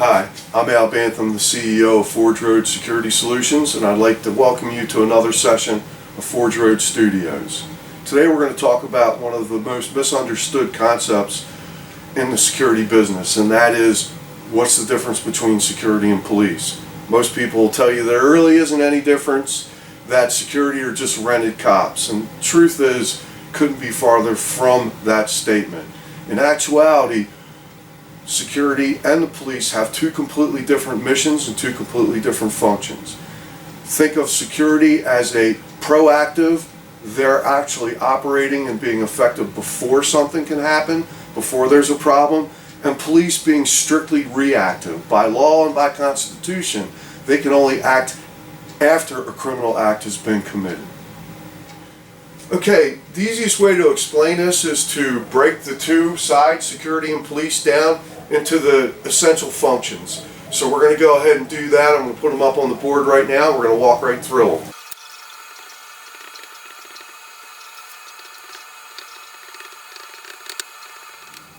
Hi, I'm Al Bantham, the CEO of Forge Road Security Solutions, and I'd like to welcome you to another session of Forge Road Studios. Today we're going to talk about one of the most misunderstood concepts in the security business, and that is, what's the difference between security and police? Most people will tell you there really isn't any difference, that security are just rented cops, and truth is, couldn't be farther from that statement. In actuality, security and the police have two completely different missions and two completely different functions. Think of security as a proactive, they're actually operating and being effective before something can happen, before there's a problem, and police being strictly reactive. By law and by constitution, they can only act after a criminal act has been committed. Okay, the easiest way to explain this is to break the two sides, security and police, down into the essential functions. So we're going to go ahead and do that. I'm going to put them up on the board right now. We're going to walk right through them.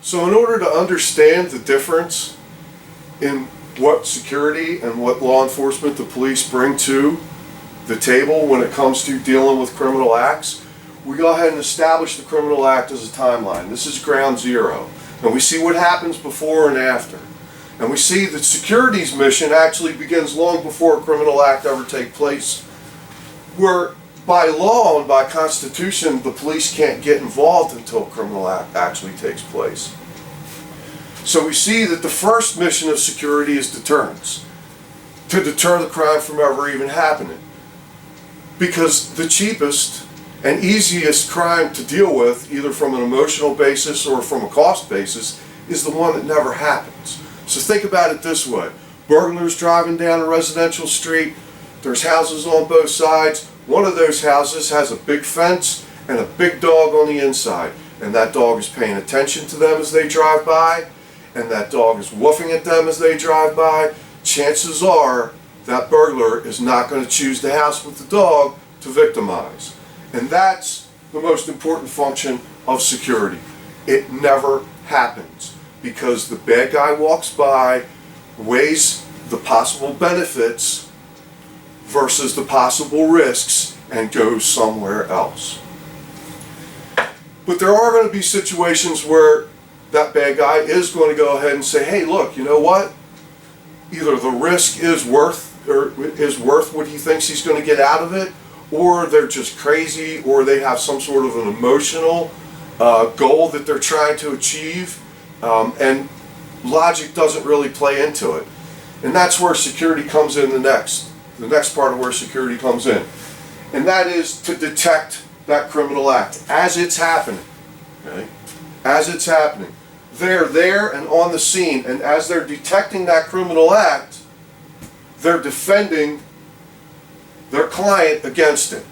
So in order to understand the difference in what security and what law enforcement, the police, bring to the table when it comes to dealing with criminal acts, we go ahead and establish the criminal act as a timeline. This is ground zero. And we see what happens before and after. And we see that security's mission actually begins long before a criminal act ever takes place, where by law and by constitution, the police can't get involved until a criminal act actually takes place. So we see that the first mission of security is deterrence, to deter the crime from ever even happening. Because the cheapest and easiest crime to deal with, either from an emotional basis or from a cost basis, is the one that never happens. So think about it this way. Burglars driving down a residential street, there's houses on both sides. One of those houses has a big fence and a big dog on the inside, and that dog is paying attention to them as they drive by, and that dog is woofing at them as they drive by. Chances are that burglar is not going to choose the house with the dog to victimize. And that's the most important function of security. It never happens because the bad guy walks by, weighs the possible benefits versus the possible risks, and goes somewhere else. But there are going to be situations where that bad guy is going to go ahead and say, hey, look, you know what? Either the risk is worth what he thinks he's going to get out of it, or they're just crazy, or they have some sort of an emotional goal that they're trying to achieve, and logic doesn't really play into it. And that's where security comes in the next part of where security comes in. And that is to detect that criminal act as it's happening. Okay? As it's happening. They're there and on the scene, and as they're detecting that criminal act, they're defending their client against it.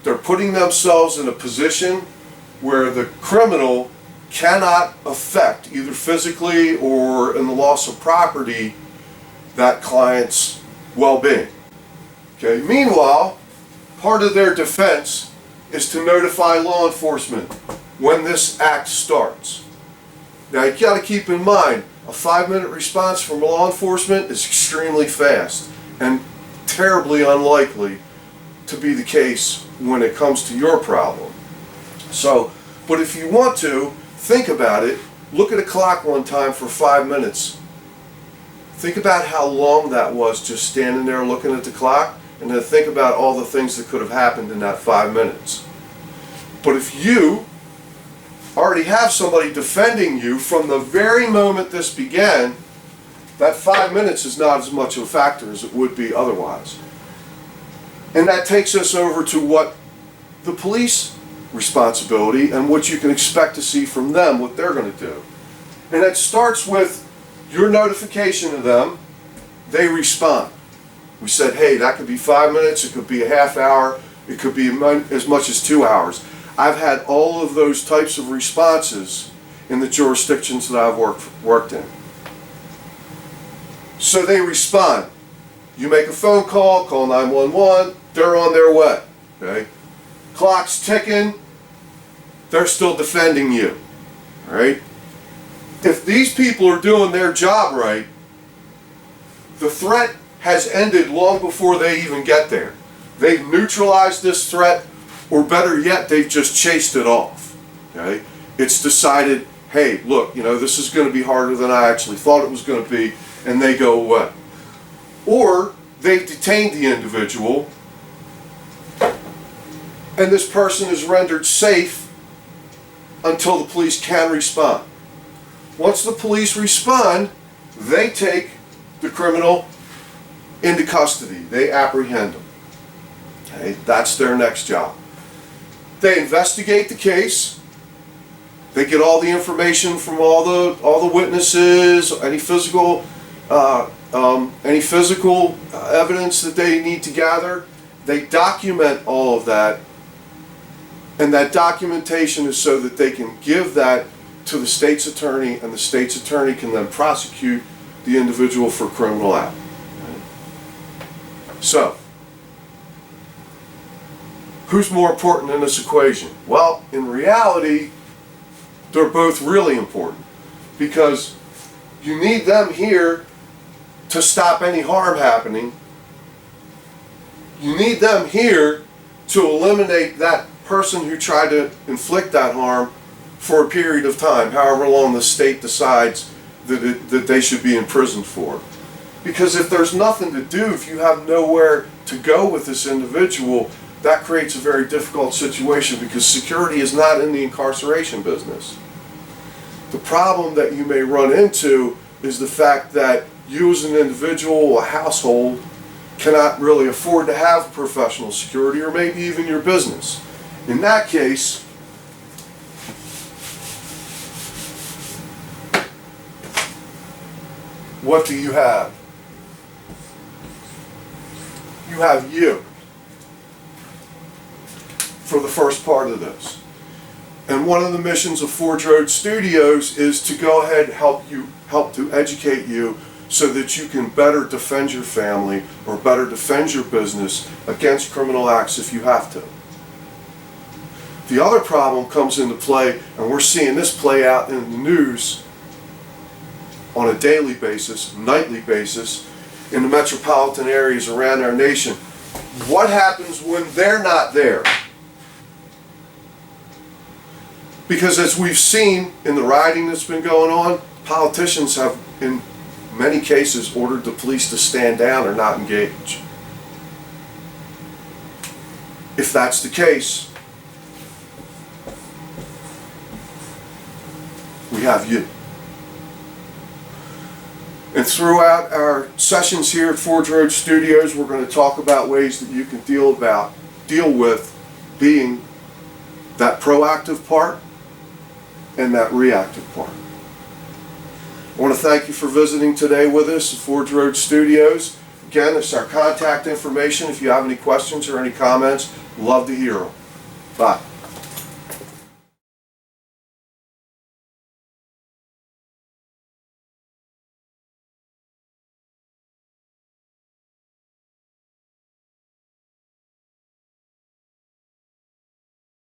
They're putting themselves in a position where the criminal cannot affect, either physically or in the loss of property, that client's well-being. Okay. Meanwhile, part of their defense is to notify law enforcement when this act starts. Now you got to keep in mind, a 5-minute response from law enforcement is extremely fast and terribly unlikely to be the case when it comes to your problem. So, but if you want to, think about it. Look at a clock one time for 5 minutes. Think about how long that was just standing there looking at the clock, and then think about all the things that could have happened in that 5 minutes. But if you already have somebody defending you from the very moment this began, that 5 minutes is not as much of a factor as it would be otherwise. And that takes us over to what the police responsibility and what you can expect to see from them, what they're going to do. And it starts with your notification of them. They respond. We said, hey, that could be 5 minutes, it could be a half hour, it could be as much as 2 hours. I've had all of those types of responses in the jurisdictions that I've worked in. So they respond. You make a phone call, call 911, they're on their way. Okay? Clock's ticking, they're still defending you. All right? If these people are doing their job right, the threat has ended long before they even get there. They've neutralized this threat, or better yet, they've just chased it off. Okay? It's decided, hey, look, this is going to be harder than I actually thought it was going to be, and they go away. Or they've detained the individual, and this person is rendered safe until the police can respond. Once the police respond, they take the criminal into custody. They apprehend him. Okay? That's their next job. They investigate the case. They get all the information from all the witnesses, any physical evidence that they need to gather. They document all of that, and that documentation is so that they can give that to the state's attorney, and the state's attorney can then prosecute the individual for criminal act. So, who's more important in this equation? Well, in reality, they're both really important, because you need them here to stop any harm happening. You need them here to eliminate that person who tried to inflict that harm for a period of time, however long the state decides that they should be imprisoned for. Because if there's nothing to do, if you have nowhere to go with this individual, that creates a very difficult situation, because security is not in the incarceration business. The problem that you may run into is the fact that you as an individual, a household, cannot really afford to have professional security, or maybe even your business. In that case, what do you have? You have you for the first part of this. And one of the missions of Forge Road Studios is to go ahead and help to educate you so that you can better defend your family or better defend your business against criminal acts if you have to. The other problem comes into play, and we're seeing this play out in the news on a daily basis, nightly basis, in the metropolitan areas around our nation. What happens when they're not there? Because as we've seen in the rioting that's been going on, politicians have, in many cases, ordered the police to stand down or not engage. If that's the case, we have you. And throughout our sessions here at Forge Road Studios, we're going to talk about ways that you can deal with being that proactive part and that reactive part. I want to thank you for visiting today with us at Forge Road Studios. Again, this is our contact information. If you have any questions or any comments, love to hear them. Bye.